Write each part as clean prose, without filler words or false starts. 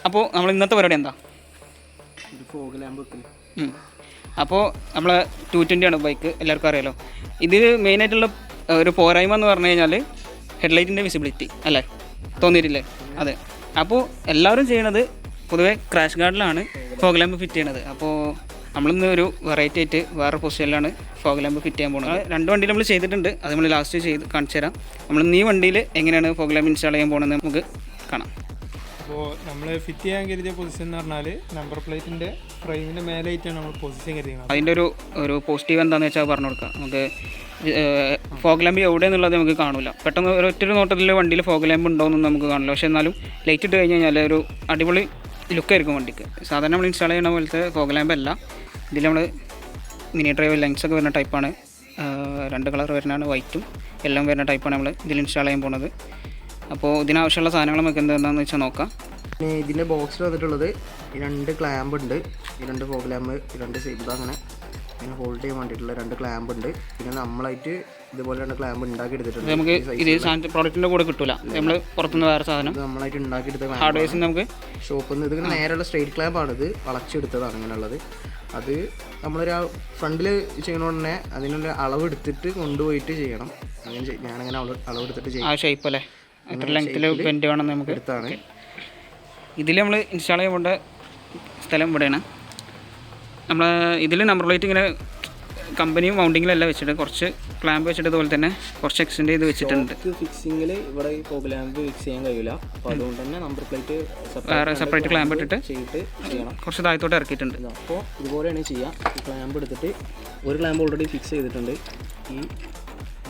അപ്പോൾ നമ്മൾ ഇന്നത്തെ പരിപാടി എന്താ? ഒരു ഫോഗ് ലാമ്പ് വെക്കും. അപ്പോൾ നമ്മൾ 220 ആണ് ബൈക്ക്, എല്ലാവർക്കും അറിയാലോ. ഇതിൽ മെയിനായിട്ടുള്ള ഒരു പോരായ്മ എന്ന് പറഞ്ഞു കഴിഞ്ഞാൽ ഹെഡ്ലൈറ്റിൻ്റെ വിസിബിലിറ്റി അല്ലേ, തോന്നിയിട്ടില്ലേ? അതെ. അപ്പോൾ എല്ലാവരും ചെയ്യണത് പൊതുവേ ക്രാഷ് ഗാർഡിലാണ് ഫോഗ് ലാമ്പ് ഫിറ്റ് ചെയ്യണത്. അപ്പോൾ നമ്മളിന്ന് ഒരു വെറൈറ്റി ആയിട്ട് വേറെ പൊസിഷനിലാണ് ഫോഗ് ലാമ്പ് ഫിറ്റ് ചെയ്യാൻ പോകുന്നത്. 2 വണ്ടിയിൽ നമ്മൾ ചെയ്തിട്ടുണ്ട്, അത് നമ്മൾ ലാസ്റ്റ് ചെയ്ത് കാണിച്ചു തരാം. നമ്മൾ ഈ വണ്ടിയിൽ എങ്ങനെയാണ് ഫോഗ് ലാമ്പ് ഇൻസ്റ്റാൾ ചെയ്യാൻ പോകുന്നത് നമുക്ക് കാണാം. അപ്പോൾ നമ്മൾ ഫിറ്റ് ചെയ്യാൻ കരുതിയ പൊസിഷൻ എന്ന് പറഞ്ഞാൽ നമ്പർ പ്ലേറ്റിൻ്റെ ഫ്രെയിമിൻ്റെ മേലായിട്ടാണ് നമ്മൾ പൊസിഷൻ കരുതിയത്. അതിൻ്റെ ഒരു പോസിറ്റീവ് എന്താണെന്ന് വെച്ചാൽ പറഞ്ഞു കൊടുക്കാം. നമുക്ക് ഫോഗ് ലാമ്പ് എവിടെയെന്നുള്ളത് നമുക്ക് കാണില്ല. പെട്ടെന്ന് ഒറ്റൊരു നോട്ടത്തിൽ വണ്ടിയിൽ ഫോഗ് ലാമ്പ് ഉണ്ടോയെന്നൊന്നും നമുക്ക് കാണില്ല. പക്ഷേ എന്നാലും ലൈറ്റ് ഇട്ട് കഴിഞ്ഞ് കഴിഞ്ഞാൽ ഒരു അടിപൊളി ലുക്കായിരിക്കും വണ്ടിക്ക്. സാധാരണ നമ്മൾ ഇൻസ്റ്റാൾ ചെയ്യുന്ന പോലത്തെ ഫോഗ് ലാമ്പ് അല്ല. ഇതിൽ നമ്മൾ മിനി ഡ്രൈവ് ലെൻസൊക്കെ വരുന്ന ടൈപ്പാണ്. 2 കളർ വരുന്നതാണ്, വൈറ്റും എല്ലാം വരുന്ന ടൈപ്പാണ് നമ്മൾ ഇതിൽ ഇൻസ്റ്റാൾ ചെയ്യാൻ പോകുന്നത്. അപ്പോൾ ഇതിനാവശ്യമുള്ള സാധനങ്ങൾ നമുക്ക് എന്താണെന്ന് വെച്ചാൽ നോക്കാം. പിന്നെ ഇതിൻ്റെ ബോക്സിൽ വന്നിട്ടുള്ളത് ഈ 2 ക്ലാമ്പ് ഉണ്ട്, ഈ 2 ഫോഗ് ലാമ്പ്, ഈ 2 സേബ് അങ്ങനെ ഹോൾഡ് ചെയ്യാൻ വേണ്ടിയിട്ടുള്ള 2 ക്ലാമ്പ് ഉണ്ട്. പിന്നെ നമ്മളായിട്ട് ഇതുപോലെ 2 ക്ലാമ്പ് ഉണ്ടാക്കി എടുത്തിട്ടുണ്ട്. നമുക്ക് ഇത് പ്രോഡക്റ്റിൻ്റെ കൂടെ കിട്ടില്ല, നമ്മൾ പുറത്തുനിന്ന് വേറെ സാധനം നമ്മളായിട്ട് ഉണ്ടാക്കിയെടുത്ത ഹാർഡ്വെയർസിന് നമുക്ക് ഷോപ്പിൽ നിന്ന്. ഇതിങ്ങനെ നേരെയുള്ള സ്ട്രെയിറ്റ് ക്ലാമ്പാണ്, ഇത് വളച്ചെടുത്തതാണ് അങ്ങനെയുള്ളത്. അത് നമ്മളൊരു ഫ്രണ്ടിൽ ചെയ്യണോണ്ട് തന്നെ അതിനുള്ള അളവ് എടുത്തിട്ട് കൊണ്ടുപോയിട്ട് ചെയ്യണം. അങ്ങനെ ഞാനങ്ങനെ അളവ് എടുത്തിട്ട് ചെയ്യും. ആ ഷേപ്പ് അല്ലേ, എത്ര ലെങ്ത്തിൽ പെൻറ്റ് വേണം നമുക്ക് എടുത്താണ്. ഇതിൽ നമ്മൾ ഇൻസ്റ്റാൾ ചെയ്യാൻ പോകേണ്ട സ്ഥലം ഇവിടെയാണ്. നമ്മൾ ഇതിൽ നമ്പർ പ്ലേറ്റ് ഇങ്ങനെ കമ്പനിയും മൗണ്ടിങ്ങിലെല്ലാം വെച്ചിട്ട് കുറച്ച് ക്ലാമ്പ് വെച്ചിട്ട് ഇതുപോലെ തന്നെ കുറച്ച് എക്സ്റ്റെൻഡ് ചെയ്ത് വെച്ചിട്ടുണ്ട്. ഫിക്സിങ്ങിൽ ഇവിടെ ഈ ഫോഗ് ലാമ്പ് ഫിക്സ് ചെയ്യാൻ കഴിയില്ല. അപ്പോൾ അതുകൊണ്ട് തന്നെ നമ്പർ പ്ലേറ്റ് വേറെ സെപ്പറേറ്റ് ക്ലാമ്പ് ഇട്ടിട്ട് ചെയ്യണം. കുറച്ച് താഴത്തോട്ട് ഇറക്കിയിട്ടുണ്ട്. അപ്പോൾ ഇതുപോലെയാണ് ചെയ്യുക. ഈ ക്ലാമ്പ് എടുത്തിട്ട് ഒരു ക്ലാമ്പ് ഓൾറെഡി ഫിക്സ് ചെയ്തിട്ടുണ്ട്. ഈ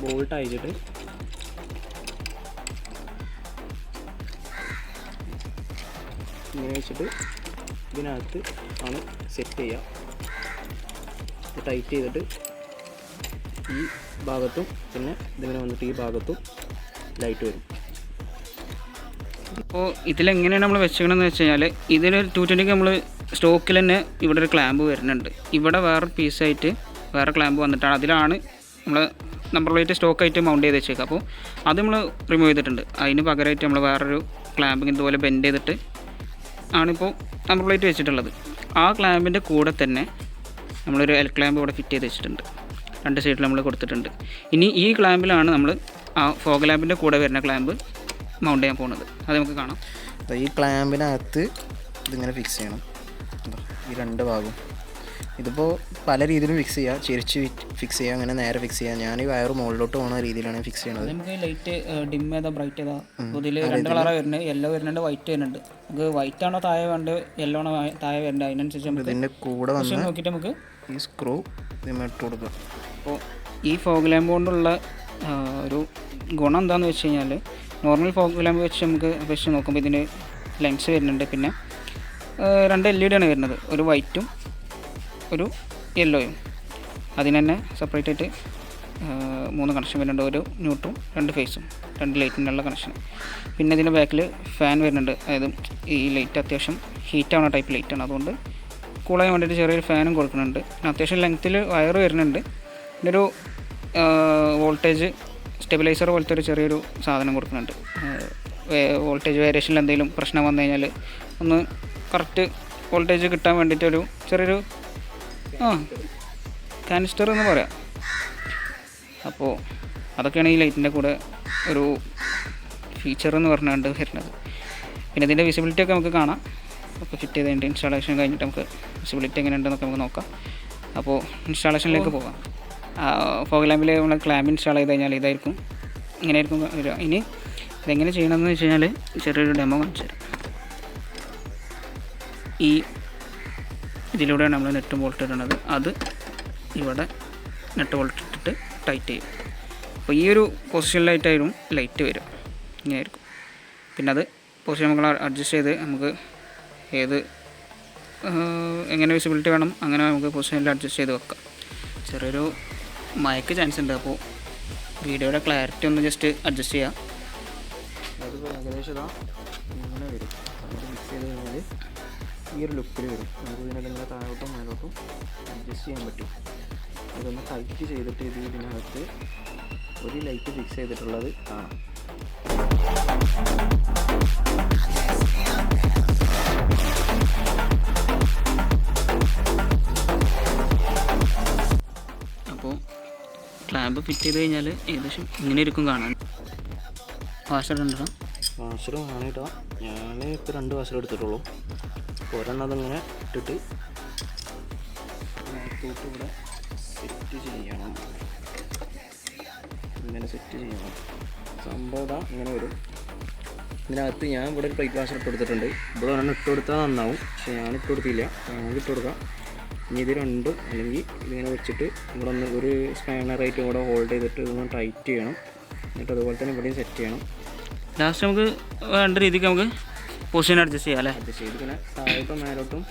ബോൾട്ട് അയച്ചിട്ട് ഇങ്ങനെ വെച്ചിട്ട് ഇതിനകത്ത് ആണ് സെറ്റ് ചെയ്യുക. ടൈറ്റ് ചെയ്തിട്ട് ഈ ഭാഗത്തും പിന്നെ ഇതിങ്ങനെ വന്നിട്ട് ഈ ഭാഗത്തും ലൈറ്റ് വരും. അപ്പോൾ ഇതിലെങ്ങനെയാണ് നമ്മൾ വെച്ചേക്കണമെന്ന് വെച്ച് കഴിഞ്ഞാൽ ഇതിലൊരു 220 നമ്മൾ സ്റ്റോക്കിൽ തന്നെ ഇവിടെ ഒരു ക്ലാമ്പ് വരുന്നുണ്ട്. ഇവിടെ വേറെ പീസായിട്ട് വേറെ ക്ലാമ്പ് വന്നിട്ടാണ്, അതിലാണ് നമ്മൾ നമ്പർ പ്ലേറ്റ് സ്റ്റോക്കായിട്ട് മൗണ്ട് ചെയ്ത് വെച്ചേക്കുക. അപ്പോൾ അത് നമ്മൾ റിമൂവ് ചെയ്തിട്ടുണ്ട്. അതിന് പകരമായിട്ട് നമ്മൾ വേറൊരു ക്ലാമ്പ് ഇതുപോലെ ബെൻഡ് ചെയ്തിട്ട് ആണിപ്പോൾ നമ്പർ പ്ലേറ്റ് വെച്ചിട്ടുള്ളത്. ആ ക്ലാമ്പിൻ്റെ കൂടെ തന്നെ നമ്മളൊരു എൽ ക്ലാമ്പ് ഇവിടെ ഫിറ്റ് ചെയ്ത് വെച്ചിട്ടുണ്ട്. 2 സൈഡിൽ നമ്മൾ കൊടുത്തിട്ടുണ്ട്. ഇനി ഈ ക്ലാമ്പിലാണ് നമ്മൾ ആ ഫോഗ് ലാമ്പിൻ്റെ കൂടെ വരുന്ന ക്ലാമ്പ് മൗണ്ട് ചെയ്യാൻ പോകുന്നത്. അത് നമുക്ക് കാണാം. ഈ ക്ലാമ്പിനകത്ത് ഇതിങ്ങനെ ഫിക്സ് ചെയ്യണം. ഈ 2 ഭാഗവും ഇതിപ്പോൾ പല രീതിയിലും ഫിക്സ് ചെയ്യുക, ചിരിച്ച് ഫിക്സ് ചെയ്യുക, അങ്ങനെ നേരെ ഫിക്സ് ചെയ്യുക. ഞാൻ ഈ വയർ മുകളിലോട്ട് പോകുന്ന രീതിയിലാണ് ഫിക്സ് ചെയ്യുന്നത്. നമുക്ക് ലൈറ്റ് ഡിം ചെയ്താ ബ്രൈറ്റ് ചെയ്താൽ ഇതിൽ 2 കളറാണ് വരുന്നത്. യെല്ലോ വരുന്നുണ്ട്, വൈറ്റ് വരുന്നുണ്ട്. നമുക്ക് വൈറ്റ് ആണോ താഴെ വേണ്ടത്, യെല്ലോ ആണോ താഴെ വരേണ്ടത്, അതിനനുസരിച്ച് നമുക്ക് ഇതിൻ്റെ കൂടെ വന്ന് നോക്കിയിട്ട് നമുക്ക് ഈ സ്ക്രൂ ഇതിന് ഇട്ട് കൊടുക്കുക. അപ്പോൾ ഈ ഫോഗ് ലാമ്പ് കൊണ്ടുള്ള ഒരു ഗുണം എന്താണെന്ന് വെച്ച് കഴിഞ്ഞാൽ നോർമൽ ഫോഗ് ലാമ്പ് വെച്ച് നമുക്ക് അപേക്ഷിച്ച് നോക്കുമ്പോൾ ഇതിന് ലെൻസ് വരുന്നുണ്ട്. പിന്നെ 2 LED ആണ് വരുന്നത്, ഒരു വൈറ്റും ഒരു യെല്ലോയും. അതിന് തന്നെ സെപ്പറേറ്റ് ആയിട്ട് 3 കണക്ഷൻ വരുന്നുണ്ട്, ഒരു ന്യൂട്രും 2 ഫേസും 2 ലൈറ്റിനുള്ള കണക്ഷൻ. പിന്നെ ഇതിൻ്റെ ബാക്കിൽ ഫാൻ വരുന്നുണ്ട്. അതായത് ഈ ലൈറ്റ് അത്യാവശ്യം ഹീറ്റ് ആവുന്ന ടൈപ്പ് ലൈറ്റാണ്, അതുകൊണ്ട് കൂളാൻ വേണ്ടിയിട്ട് ചെറിയൊരു ഫാനും കൊടുക്കുന്നുണ്ട്. പിന്നെ അത്യാവശ്യം ലെങ്ത്തിൽ വയർ വരുന്നുണ്ട്. പിന്നെ ഒരു വോൾട്ടേജ് സ്റ്റെബിലൈസർ പോലത്തെ ഒരു ചെറിയൊരു സാധനം കൊടുക്കുന്നുണ്ട്. വോൾട്ടേജ് വേരിയേഷനിൽ എന്തെങ്കിലും പ്രശ്നം വന്നു കഴിഞ്ഞാൽ ഒന്ന് കറക്റ്റ് വോൾട്ടേജ് കിട്ടാൻ വേണ്ടിയിട്ടൊരു ചെറിയൊരു കാനിസ്റ്റർ എന്ന് പറയാം. അപ്പോൾ അതൊക്കെയാണ് ഈ ലൈറ്റിൻ്റെ കൂടെ ഒരു ഫീച്ചർ എന്ന് പറഞ്ഞുകൊണ്ട് വരുന്നത്. പിന്നെ ഇതിൻ്റെ വിസിബിലിറ്റി ഒക്കെ നമുക്ക് കാണാം. അപ്പോൾ ഫിറ്റ് ചെയ്ത് കഴിഞ്ഞിട്ട് ഇൻസ്റ്റാളേഷൻ കഴിഞ്ഞിട്ട് നമുക്ക് വിസിബിലിറ്റി എങ്ങനെയുണ്ടെന്നൊക്കെ നമുക്ക് നോക്കാം. അപ്പോൾ ഇൻസ്റ്റാളേഷനിലേക്ക് പോകാം. ഫോഗ് ലാമ്പിൽ നമ്മൾ ക്ലാമ്പ് ഇൻസ്റ്റാൾ ചെയ്ത് കഴിഞ്ഞാൽ ഇതായിരിക്കും, ഇങ്ങനെയായിരിക്കും വരിക. ഇനി ഇതെങ്ങനെ ചെയ്യണമെന്ന് വെച്ച് കഴിഞ്ഞാൽ ചെറിയൊരു ഡെമോ കാണിച്ചു തരാം. ഈ ഇതിലൂടെയാണ് നമ്മൾ നെറ്റ് ബോൾട്ട് ഇടുന്നത്. അത് ഇവിടെ നെറ്റ് ബോൾട്ട് ഇട്ടിട്ട് ടൈറ്റ് ചെയ്യും. അപ്പോൾ ഈ ഒരു പൊസിഷനിലായിട്ടായിരുന്നു ലൈറ്റ് വരും, ഇങ്ങനെയായിരിക്കും. പിന്നെ അത് പൊസിഷൻ നമ്മൾ അഡ്ജസ്റ്റ് ചെയ്ത് നമുക്ക് ഏത് എങ്ങനെ വിസിബിലിറ്റി വേണം അങ്ങനെ നമുക്ക് പൊസിഷനിൽ അഡ്ജസ്റ്റ് ചെയ്ത് വെക്കാം. ചെറിയൊരു മയക്ക് ചാൻസ് ഉണ്ട്, അപ്പോൾ വീഡിയോയുടെ ക്ലാരിറ്റി ഒന്ന് ജസ്റ്റ് അഡ്ജസ്റ്റ് ചെയ്യാം. അതിപ്പോൾ ഏകദേശം ഇങ്ങനെ വരും. മിക്സ് ചെയ്ത് കഴിഞ്ഞാൽ ഈ ഒരു ലുക്കിൽ വരും. നമുക്ക് ഇതിനെല്ലാം താഴോട്ടും മേലോട്ടും അഡ്ജസ്റ്റ് ചെയ്യാൻ പറ്റും. ഇതൊന്ന് ടൈറ്റ് ചെയ്തിട്ട് ഇതിനകത്ത് ഒരു ലൈറ്റ് ഫിക്സ് ചെയ്തിട്ടുള്ളത് കാണാം. നമുക്ക് ഫിറ്റ് ചെയ്ത് കഴിഞ്ഞാൽ ഏകദേശം ഇങ്ങനെ ഇരിക്കും കാണാൻ. വാഷർ ഉണ്ടോ? വാഷർ വാങ്ങിയിട്ടാ, ഞാൻ ഇപ്പോൾ 2 വാഷർ എടുത്തിട്ടുള്ളൂ. ഒരെണ്ണം അതിങ്ങനെ ഇട്ടിട്ട് ഇവിടെ സെറ്റ് ചെയ്യണം. ഇങ്ങനെ സെറ്റ് ചെയ്യണം. സംഭവം ഇങ്ങനെ വരും. ഇതിനകത്ത് ഞാൻ ഇവിടെ ഒരു പ്ലേറ്റ് വാഷർ ഇട്ട് കൊടുത്തിട്ടുണ്ട്. ഇവിടെ ഒരെണ്ണം ഇട്ട് കൊടുത്താൽ നന്നാവും, പക്ഷേ ഞാൻ ഇട്ട് കൊടുത്തില്ല. നമുക്ക് ഇട്ട് കൊടുക്കാം. ഇനി ഇത് രണ്ടും അല്ലെങ്കിൽ ഇതിങ്ങനെ വെച്ചിട്ട് ഇവിടെ ഒന്ന് ഒരു സ്പാനറായിട്ട് ഇവിടെ ഹോൾഡ് ചെയ്തിട്ട് ഇതൊന്ന് ടൈറ്റ് ചെയ്യണം. എന്നിട്ട് അതുപോലെ തന്നെ ഇവിടെയും സെറ്റ് ചെയ്യണം. ലാസ്റ്റ് നമുക്ക് വേണ്ട രീതിക്ക് നമുക്ക് പൊസിഷൻ അഡ്ജസ്റ്റ് ചെയ്യാം അല്ലേ? അഡ്ജസ്റ്റ് ചെയ്ത് ഇങ്ങനെ താഴോട്ടും മേലോട്ടും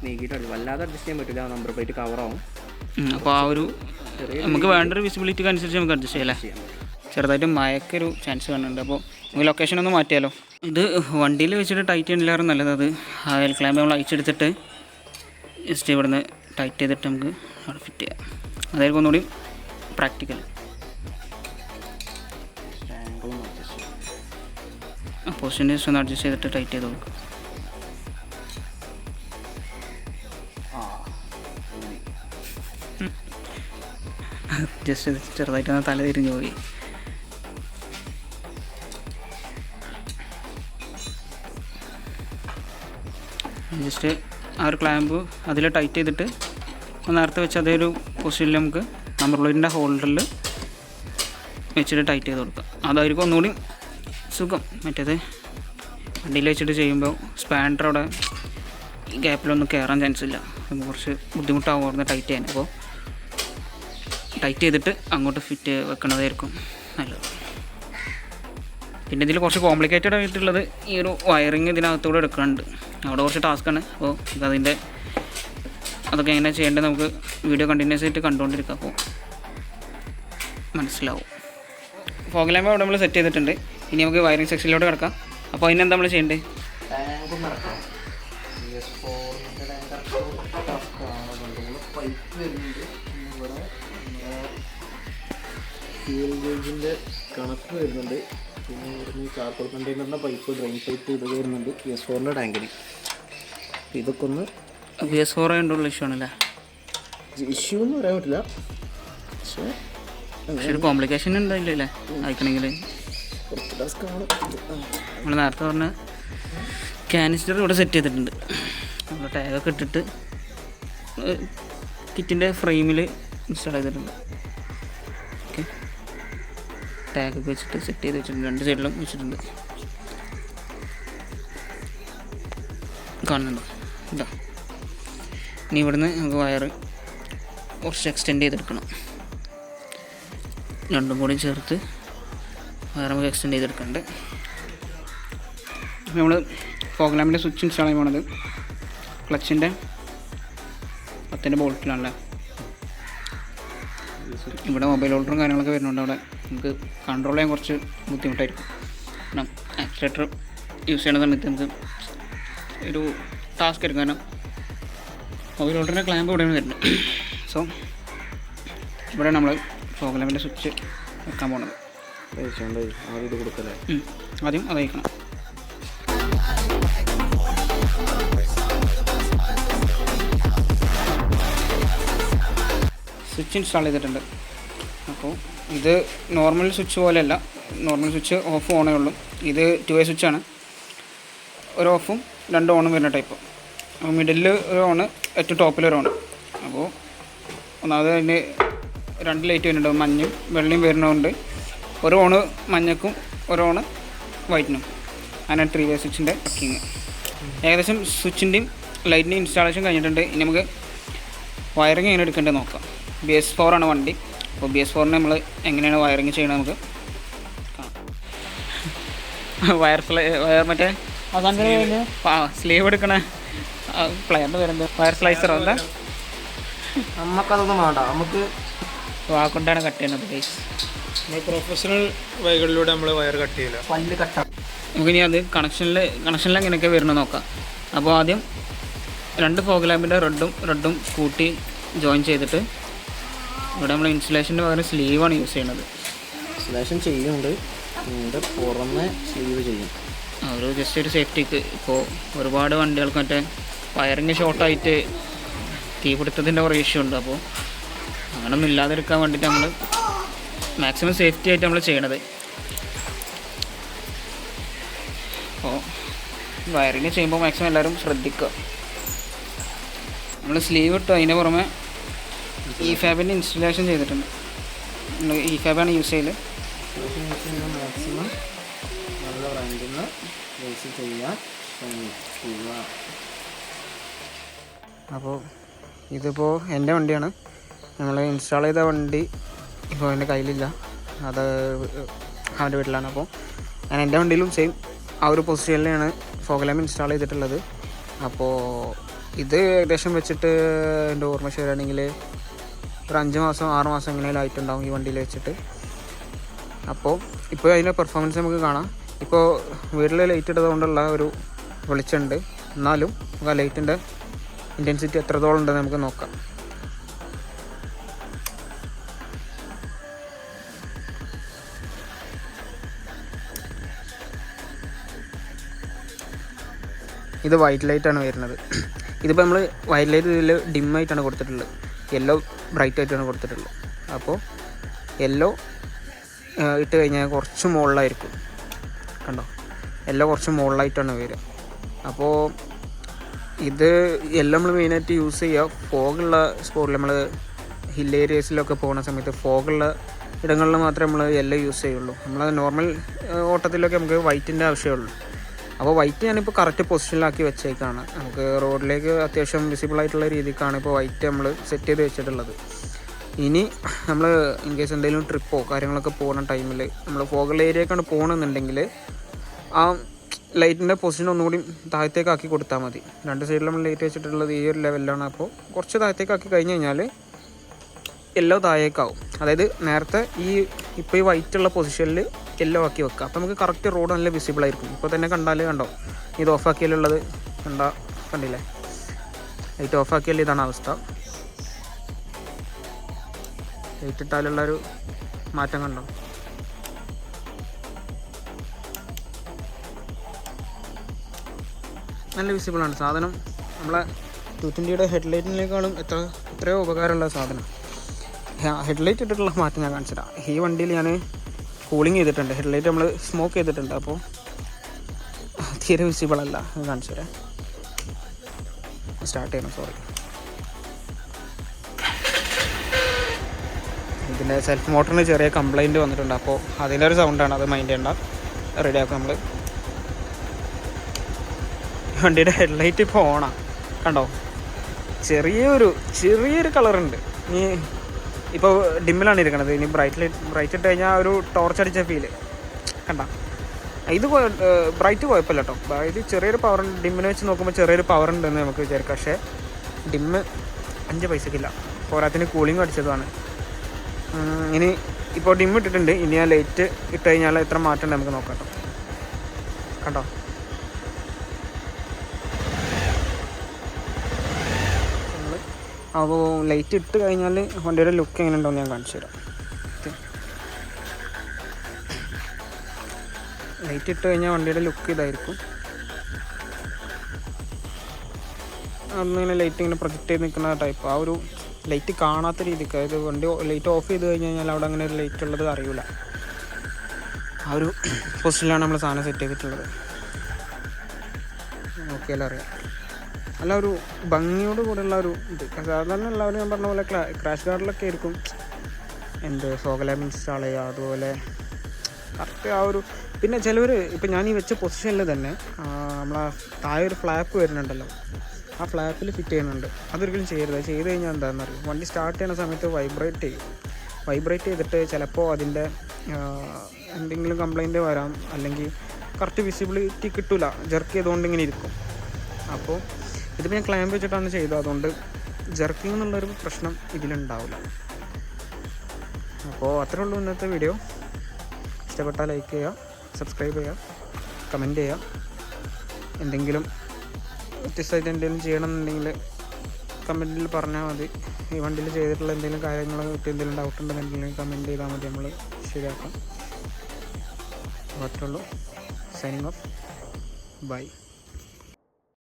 നീക്കിയിട്ട് വല്ലാതെ അഡ്ജസ്റ്റ് ചെയ്യാൻ പറ്റില്ല, നമ്പർ പ്ലേറ്റ് കവറാവും. അപ്പോൾ ആ ഒരു നമുക്ക് വേണ്ട ഒരു വിസിബിലിറ്റിക്ക് അനുസരിച്ച് നമുക്ക് അഡ്ജസ്റ്റ് ചെയ്യാം അല്ലേ? ചെറുതായിട്ട് മയക്കൊരു ചാൻസ് കാണുന്നുണ്ട്. അപ്പോൾ നമുക്ക് ലൊക്കേഷൻ ഒന്ന് മാറ്റിയാലോ? ഇത് വണ്ടിയിൽ വെച്ചിട്ട് ടൈറ്റ് ചെയ്യണില്ലായിരുന്നു നല്ലത്. അത് എൽ ക്ലാമ്പ് നമ്മൾ അയച്ചെടുത്തിട്ട് ജസ്റ്റ് ഇവിടുന്ന് ടൈറ്റ് ചെയ്തിട്ട് നമുക്ക് അവിടെ ഫിറ്റ് ചെയ്യാം. അതായിരിക്കും ഒന്നുകൂടി പ്രാക്ടിക്കൽ. പൊസിഷൻ ജസ്റ്റ് ഒന്ന് അഡ്ജസ്റ്റ് ചെയ്തിട്ട് ടൈറ്റ് ചെയ്ത് കൊടുക്കും. ജസ്റ്റ് ചെറുതായിട്ടൊന്ന് തല തിരിഞ്ഞു പോയി. ജസ്റ്റ് ആ ഒരു ക്ലാമ്പ് അതിൽ ടൈറ്റ് ചെയ്തിട്ട് നേരത്തെ വെച്ച് അതേ ഒരു പൊസിഷനിൽ നമുക്ക് നമ്പർ പ്ലേറ്റിൻ്റെ ഹോൾഡറിൽ വെച്ചിട്ട് ടൈറ്റ് ചെയ്ത് കൊടുക്കാം. അതായിരിക്കും ഒന്നുകൂടി സുഖം. മറ്റേത് വണ്ടിയിൽ വെച്ചിട്ട് ചെയ്യുമ്പോൾ സ്പാൻഡർ അവിടെ ഈ ഗ്യാപ്പിലൊന്നും കയറാൻ ചാൻസ് ഇല്ല. നമുക്ക് കുറച്ച് ബുദ്ധിമുട്ടാവുമായിരുന്നു ടൈറ്റ് ചെയ്യാൻ. അപ്പോൾ ടൈറ്റ് ചെയ്തിട്ട് അങ്ങോട്ട് ഫിറ്റ് വെക്കണതായിരിക്കും നല്ലത്. പിന്നെ ഇതിൽ കുറച്ച് കോംപ്ലിക്കേറ്റഡ് ആയിട്ടുള്ളത് ഈ ഒരു വയറിങ് ഇതിനകത്തൂടെ എടുക്കുന്നുണ്ട്. അവിടെ കുറച്ച് ടാസ്ക്കാണ്. അപ്പോൾ ഇതതിൻ്റെ അതൊക്കെ എങ്ങനെ ചെയ്യേണ്ടത് നമുക്ക് വീഡിയോ കണ്ടിന്യൂസ് ആയിട്ട് കണ്ടുകൊണ്ടിരിക്കുക. അപ്പോൾ മനസ്സിലാവും. ഫോഗ് ലാമ്പ് അവിടെ നമ്മൾ സെറ്റ് ചെയ്തിട്ടുണ്ട്. ഇനി നമുക്ക് വയറിങ് സെക്ഷനിലോട്ട് കിടക്കാം. അപ്പോൾ അതിനെന്താ നമ്മൾ ചെയ്യേണ്ടത്? ഫ്യൂൽ ഗേജിൻ്റെ കണക്ട് വരുന്നുണ്ട്. പിന്നെ ഇവിടുന്ന് ചാർക്കോൾ കണ്ടെയ്നറിൻ്റെ പൈപ്പ്, ഡ്രെയിൻ പൈപ്പ് ഇതൊക്കെ വരുന്നുണ്ട്. PS4 ടാങ്കിന് ഇതൊക്കെ ഒന്ന് PS4 ആയതുകൊണ്ടുള്ള ഇഷ്യൂ ആണല്ലേ? ഇഷ്യൂ ഒന്നും പറയാൻ പറ്റില്ല, പക്ഷേ ഒരു കോംപ്ലിക്കേഷൻ ഉണ്ടായില്ലേ അയക്കണമെങ്കിൽ? കുറച്ച് ടാസ്ക്കാണ്. നമ്മൾ നേരത്തെ പറഞ്ഞ കാനിസ്റ്റർ ഇവിടെ സെറ്റ് ചെയ്തിട്ടുണ്ട്. നമ്മൾ ടാഗൊക്കെ ഇട്ടിട്ട് കിറ്റിൻ്റെ ഫ്രെയിമിൽ ഇൻസ്റ്റാൾ ചെയ്തിട്ടുണ്ട്. ഓക്കെ, ടാഗൊക്കെ വെച്ചിട്ട് സെറ്റ് ചെയ്ത് വെച്ചിട്ടുണ്ട്. 2 സൈഡിലും വെച്ചിട്ടുണ്ട്. കാണുന്നുണ്ടോ? ഇതാ. ഇനി ഇവിടുന്ന് നമുക്ക് വയറ് കുറച്ച് എക്സ്റ്റെൻഡ് ചെയ്തെടുക്കണം. രണ്ടും കൂടി ചേർത്ത് വയർ നമുക്ക് എക്സ്റ്റെൻഡ് ചെയ്തെടുക്കുന്നുണ്ട്. നമ്മൾ ഫോഗ് ലാമ്പിൻ്റെ സ്വിച്ച് ഇൻസ്റ്റാൾ ചെയ്യാൻ പോണത് ക്ലച്ചിൻ്റെ 10 ബോൾട്ടിലാണല്ലേ. ഇവിടെ മൊബൈൽ ഹോൾഡറും കാര്യങ്ങളൊക്കെ വരുന്നുണ്ട്. അവിടെ നമുക്ക് കൺട്രോൾ ചെയ്യാൻ കുറച്ച് ബുദ്ധിമുട്ടായിരിക്കും. കാരണം ആക്സിലേറ്റർ യൂസ് ചെയ്യുന്ന സമയത്ത് നമുക്ക് ഒരു ടാസ്ക് ആയിരിക്കും. കാരണം മൊബൈൽ ഹോൾഡറിൻ്റെ ക്ലാമ്പ് ഇവിടെയാണ് വരുന്നത്. സോ ഇവിടെ നമ്മൾ ഫോഗ് ലാമ്പിൻ്റെ സ്വിച്ച് വെക്കാൻ പോകുന്നത്. ആദ്യം ഇത് കൊടുക്കല്ലേ? ആദ്യം അത് വയ്ക്കണം. സ്വിച്ച് ഇൻസ്റ്റാൾ ചെയ്തിട്ടുണ്ട്. അപ്പോൾ ഇത് നോർമൽ സ്വിച്ച് പോലെയല്ല. നോർമൽ സ്വിച്ച് ഓഫ് ഓണേ ഉള്ളൂ. ഇത് 2-way സ്വിച്ചാണ്. ഒരു ഓഫും 2 ഓണും വരുന്ന ടൈപ്പ്. അപ്പോൾ മിഡിലിൽ ഒരു ഓണ്, ഏറ്റവും ടോപ്പിൽ ഒരു ഓണ്. അപ്പോൾ ഒന്നാമത് അതിന് 2 ലൈറ്റ് വരുന്നുണ്ട്, മഞ്ഞയും വെള്ളയും വരുന്നതുകൊണ്ട് ഒരു ഓണ് മഞ്ഞക്കും ഒരു ഓണ് വൈറ്റിനും. അങ്ങനെ 3-way സ്വിച്ചിൻ്റെ വർക്കിങ്. ഏകദേശം സ്വിച്ചിൻ്റെയും ലൈറ്റിൻ്റെയും ഇൻസ്റ്റാളേഷൻ കഴിഞ്ഞിട്ടുണ്ട്. ഇനി നമുക്ക് വയറിങ് എങ്ങനെ എടുക്കേണ്ടത് നോക്കാം. BS4 ആണ് വണ്ടി. അപ്പോൾ BS4നെ നമ്മൾ എങ്ങനെയാണ് വയറിങ് ചെയ്യണത് നമുക്ക് വയർ മറ്റേ സ്ലീവ് എടുക്കണ പ്ലെയറിൻ്റെ പേരെന്ത്? വയർ സ്ലൈസറോ എന്താ? നമുക്കതൊന്നും വേണ്ട, നമുക്ക് വാക്കൊണ്ടാണ് കട്ട് ചെയ്യുന്നത്. ഗൈസ്, പ്രൊഫഷണൽ വഴികളിലൂടെ നമ്മൾ വയർ കട്ട് ചെയ്യില്ല, പല്ല് കട്ടാം. നമുക്കിനി അത് കണക്ഷനിൽ എങ്ങനെയൊക്കെ വരുന്നത് നോക്കാം. അപ്പോൾ ആദ്യം 2 ഫോഗ് ലാമ്പിൻ്റെ റെഡും കൂട്ടി ജോയിൻ ചെയ്തിട്ട് ഇവിടെ നമ്മൾ ഇൻസുലേഷൻ്റെ പകരം സ്ലീവാണ് യൂസ് ചെയ്യുന്നത്. ഇൻസുലേഷൻ ചെയ്യുന്നുണ്ട്, ഇതിൻ്റെ പുറമെ സ്ലീവ് ചെയ്യും. ഒരു ജസ്റ്റ് ഒരു സേഫ്റ്റിക്ക്. ഇപ്പോൾ ഒരുപാട് വണ്ടികൾക്ക് മറ്റേ വയറിങ് ഷോർട്ടായിട്ട് തീപിടുത്തത്തിൻ്റെ കുറേ ഇഷ്യൂ ഉണ്ട്. അപ്പോൾ അങ്ങനൊന്നും ഇല്ലാതിരിക്കാൻ വേണ്ടിയിട്ട് നമ്മൾ മാക്സിമം സേഫ്റ്റി ആയിട്ട് നമ്മൾ ചെയ്യണത്. അപ്പോൾ വയറിങ് ചെയ്യുമ്പോൾ മാക്സിമം എല്ലാവരും ശ്രദ്ധിക്കുക. നമ്മൾ സ്ലീവ് ഇട്ടു, അതിന് പുറമെ ഇഫാബിൻ്റെ ഇൻസ്റ്റലേഷൻ ചെയ്തിട്ടുണ്ട്. നമ്മൾ ഇഫാബാണ് യൂസ് ചെയ്യൽ. മാക്സിമം നല്ല ബ്രാൻഡിൽ നിന്ന് യൂസ് ചെയ്യാൻ ശ്രമിക്കുക. അപ്പോൾ ഇതിപ്പോൾ എൻ്റെ വണ്ടിയാണ്. നമ്മൾ ഇൻസ്റ്റാൾ ചെയ്ത വണ്ടി ഇപ്പോൾ എൻ്റെ കയ്യിലില്ല, അത് അവൻ്റെ വീട്ടിലാണ്. അപ്പോൾ ഞാൻ എൻ്റെ വണ്ടിയിലും സെയിം ആ ഒരു പൊസിഷനിലാണ് ഫോഗ് ലാമ്പ് ഇൻസ്റ്റാൾ ചെയ്തിട്ടുള്ളത്. അപ്പോൾ ഇത് ഏകദേശം വെച്ചിട്ട് എൻ്റെ ഓർമ്മ ശരിയാണെങ്കിൽ ഒരു 5 മാസം 6 മാസം എങ്ങനെയാലും ആയിട്ടുണ്ടാവും ഈ വണ്ടിയിൽ വെച്ചിട്ട്. അപ്പോൾ ഇപ്പോൾ അതിൻ്റെ പെർഫോമൻസ് നമുക്ക് കാണാം. ഇപ്പോൾ വീട്ടിൽ ലൈറ്റ് ഇട്ടതുകൊണ്ടുള്ള ഒരു വെളിച്ചമുണ്ട്, എന്നാലും നമുക്ക് ആ ലൈറ്റിൻ്റെ ഇൻറ്റൻസിറ്റി എത്രത്തോളം ഉണ്ടെന്ന് നമുക്ക് നോക്കാം. ഇത് വൈറ്റ് ലൈറ്റാണ് വരുന്നത്. ഇതിപ്പോൾ നമ്മൾ വൈറ്റ് ലൈറ്റ് ഇതിൽ ഡിമ്മായിട്ടാണ് കൊടുത്തിട്ടുള്ളത്, യെല്ലോ ബ്രൈറ്റ് ആയിട്ടാണ് കൊടുത്തിട്ടുള്ളത്. അപ്പോൾ യെല്ലോ ഇട്ട് കഴിഞ്ഞാൽ കുറച്ച് മുകളിലായിരിക്കും, കണ്ടോ, യെല്ലോ കുറച്ച് മുകളിലായിട്ടാണ് വരിക. അപ്പോൾ ഇത് എല്ലാം നമ്മൾ മെയിനായിട്ട് യൂസ് ചെയ്യുക ഫോഗുള്ള സ്പോട്ടിൽ, നമ്മൾ ഹിൽ ഏരിയസിലൊക്കെ പോകുന്ന സമയത്ത് ഫോഗുള്ള ഇടങ്ങളിൽ മാത്രമേ നമ്മൾ യെല്ലോ യൂസ് ചെയ്യുള്ളൂ. നമ്മൾ നോർമൽ ഓട്ടത്തിലൊക്കെ നമുക്ക് വൈറ്റിൻ്റെ ആവശ്യമുള്ളൂ. അപ്പോൾ വൈറ്റ് ഞാനിപ്പോൾ കറക്റ്റ് പൊസിഷനിലാക്കി വെച്ചേക്കാണ്. നമുക്ക് റോഡിലേക്ക് അത്യാവശ്യം വിസിബിളായിട്ടുള്ള രീതിക്കാണ് ഇപ്പോൾ വൈറ്റ് നമ്മൾ സെറ്റ് ചെയ്ത് വെച്ചിട്ടുള്ളത്. ഇനി നമ്മൾ ഇൻ കേസ് എന്തെങ്കിലും ട്രിപ്പോ കാര്യങ്ങളൊക്കെ പോകുന്ന ടൈമിൽ നമ്മൾ ഫോഗുള്ള ഏരിയക്കാണ് പോകണമെന്നുണ്ടെങ്കിൽ ആ ലൈറ്റിൻ്റെ പൊസിഷൻ ഒന്നുകൂടി താഴത്തേക്കാക്കി കൊടുത്താൽ മതി. 2 സൈഡിൽ നമ്മൾ ലൈറ്റ് വെച്ചിട്ടുള്ളത് ഈ ഒരു ലെവലിലാണ്. അപ്പോൾ കുറച്ച് താഴത്തേക്കാക്കി കഴിഞ്ഞ് കഴിഞ്ഞാൽ യെല്ലോ താഴേക്കാവും. അതായത് നേരത്തെ ഇപ്പോൾ ഈ വൈറ്റുള്ള പൊസിഷനിൽ യെല്ലോ ആക്കി വെക്കുക. അപ്പോൾ നമുക്ക് കറക്റ്റ് റോഡ് നല്ല വിസിബിൾ ആയിരിക്കും. ഇപ്പോൾ തന്നെ കണ്ടാൽ കണ്ടോ, ഇത് ഓഫാക്കിയാലുള്ളത് കണ്ടില്ലേ, ലൈറ്റ് ഓഫാക്കിയാൽ ഇതാണ് അവസ്ഥ. ലൈറ്റ് ഇട്ടാലുള്ളൊരു മാറ്റം കണ്ടോ. നല്ല വിസിബിളാണ് സാധനം. നമ്മളെ 220യുടെ ഹെഡ്ലൈറ്റിനേക്കാളും എത്രയോ ഉപകാരമുള്ള സാധനം. ഹെഡ്ലൈറ്റ് ഇട്ടിട്ടുള്ള മാറ്റം ഞാൻ കാണിച്ചു തരാം. ഈ വണ്ടിയിൽ ഞാൻ കൂളിങ് ചെയ്തിട്ടുണ്ട്, ഹെഡ്ലൈറ്റ് നമ്മൾ സ്മോക്ക് ചെയ്തിട്ടുണ്ട്. അപ്പോൾ തീരെ വിസിബിളല്ല, കാണിച്ചു തരാം. സ്റ്റാർട്ട് ചെയ്യണം, സോറി. ഇതിൻ്റെ സെൽഫ് മോട്ടറിന് ചെറിയ കംപ്ലൈൻറ്റ് വന്നിട്ടുണ്ട്. അപ്പോൾ അതിൻ്റെ ഒരു സൗണ്ടാണ്, അത് മൈൻഡ് ചെയ്യണ്ട, റെഡിയാക്കും നമ്മൾ. വണ്ടിയുടെ ഹെഡ്ലൈറ്റ് ഇപ്പോൾ ഓണാണ്, കണ്ടോ, ചെറിയൊരു കളറുണ്ട്. ഇനി ഇപ്പോൾ ഡിമ്മിലാണ് ഇരിക്കണത്. ഇനി ബ്രൈറ്റ് ഇട്ട് കഴിഞ്ഞാൽ ഒരു ടോർച്ച് അടിച്ച ഫീല് കണ്ട. ഇത് ബ്രൈറ്റ് കുഴപ്പമില്ല കേട്ടോ, ഇത് ചെറിയൊരു പവർ ഉണ്ട്. ഡിമ്മിനെ വെച്ച് നോക്കുമ്പോൾ ചെറിയൊരു പവർ ഉണ്ടെന്ന് നമുക്ക് വിചാരിക്കാം. പക്ഷേ ഡിമ്മ് 5 പൈസക്കില്ല, പോരാത്തിന് കൂളിംഗ് അടിച്ചതാണ്. ഇനി ഇപ്പോൾ ഡിമ്മ് ഇട്ടിട്ടുണ്ട്. ഇനി ആ ലൈറ്റ് ഇട്ട് കഴിഞ്ഞാൽ എത്ര മാറ്റം ഉണ്ട് നമുക്ക് നോക്കാം കേട്ടോ. കണ്ടോ, അപ്പോൾ ലൈറ്റ് ഇട്ട് കഴിഞ്ഞാൽ വണ്ടിയുടെ ലുക്ക് എങ്ങനെ ഉണ്ടോ ഞാൻ കാണിച്ചു തരാം. ലൈറ്റ് ഇട്ട് കഴിഞ്ഞാൽ വണ്ടിയുടെ ലുക്ക് ഇതായിരിക്കും. അന്നിങ്ങനെ ലൈറ്റ് ഇങ്ങനെ പ്രൊജക്റ്റ് ചെയ്ത് നിൽക്കുന്ന ടൈപ്പ്, ആ ഒരു ലൈറ്റ് കാണാത്ത രീതിക്ക്. അതായത് വണ്ടി ലൈറ്റ് ഓഫ് ചെയ്ത് കഴിഞ്ഞ് കഴിഞ്ഞാൽ അവിടെ അങ്ങനെ ഒരു ലൈറ്റ് ഉള്ളത് അറിയില്ല. ആ ഒരു പൊസിഷനിലാണ് നമ്മൾ സാധനം സെറ്റ് ചെയ്തിട്ടുള്ളത്. നോക്കിയാലും അറിയാം. നല്ല ഒരു ഭംഗിയോട് കൂടെയുള്ള ഒരു ഇത്. സാധാരണ എല്ലാവരും ഞാൻ പറഞ്ഞ പോലെ ക്രാഷ് ഗാർഡിലൊക്കെ ആയിരിക്കും ഫോഗ് ലാമ്പ് ഇൻസ്റ്റാൾ ചെയ്യുക. അതുപോലെ കറക്റ്റ് ആ ഒരു, പിന്നെ ചിലവർ ഇപ്പം ഞാൻ ഈ വെച്ച പൊസിഷനിൽ തന്നെ നമ്മളാ താഴെ ഒരു ഫ്ലാപ്പ് വരുന്നുണ്ടല്ലോ, ആ ഫ്ലാപ്പിൽ ഫിറ്റ് ചെയ്യുന്നുണ്ട്. അതൊരിക്കലും ചെയ്യരുത്. ചെയ്ത് കഴിഞ്ഞാൽ എന്താണെന്ന് അറിയും, വണ്ടി സ്റ്റാർട്ട് ചെയ്യുന്ന സമയത്ത് വൈബ്രേറ്റ് ചെയ്തിട്ട് ചിലപ്പോൾ അതിൻ്റെ എന്തെങ്കിലും കംപ്ലൈൻറ്റ് വരാം, അല്ലെങ്കിൽ കറക്റ്റ് വിസിബിലിറ്റി കിട്ടില്ല, ജെർക്ക് ചെയ്തുകൊണ്ട് ഇങ്ങനെ ഇരിക്കും. അപ്പോൾ ഇതിപ്പോൾ ഞാൻ ക്ലാമ്പ് വെച്ചിട്ടാണ് ചെയ്തത്, അതുകൊണ്ട് ജെർക്കിംഗ് എന്നുള്ളൊരു പ്രശ്നം ഇതിലുണ്ടാവില്ല. അപ്പോൾ അത്രേ ഉള്ളൂ ഇന്നത്തെ വീഡിയോ. ഇഷ്ടപ്പെട്ടാൽ ലൈക്ക് ചെയ്യുക, സബ്സ്ക്രൈബ് ചെയ്യുക, കമൻറ്റ് ചെയ്യുക. എന്തെങ്കിലും വ്യത്യസ്തമായിട്ട് എന്തെങ്കിലും ചെയ്യണമെന്നുണ്ടെങ്കിൽ കമൻറ്റിൽ പറഞ്ഞാൽ മതി. ഈ വണ്ടിയിൽ ചെയ്തിട്ടുള്ള എന്തെങ്കിലും കാര്യങ്ങൾ എന്തെങ്കിലും ഡൗട്ട് ഉണ്ടെന്നുണ്ടെങ്കിൽ കമൻറ്റ് ചെയ്താൽ മതി, നമ്മൾ ശരിയാക്കാം. അത്രേ ഉള്ളൂ. Signing off. ബൈ.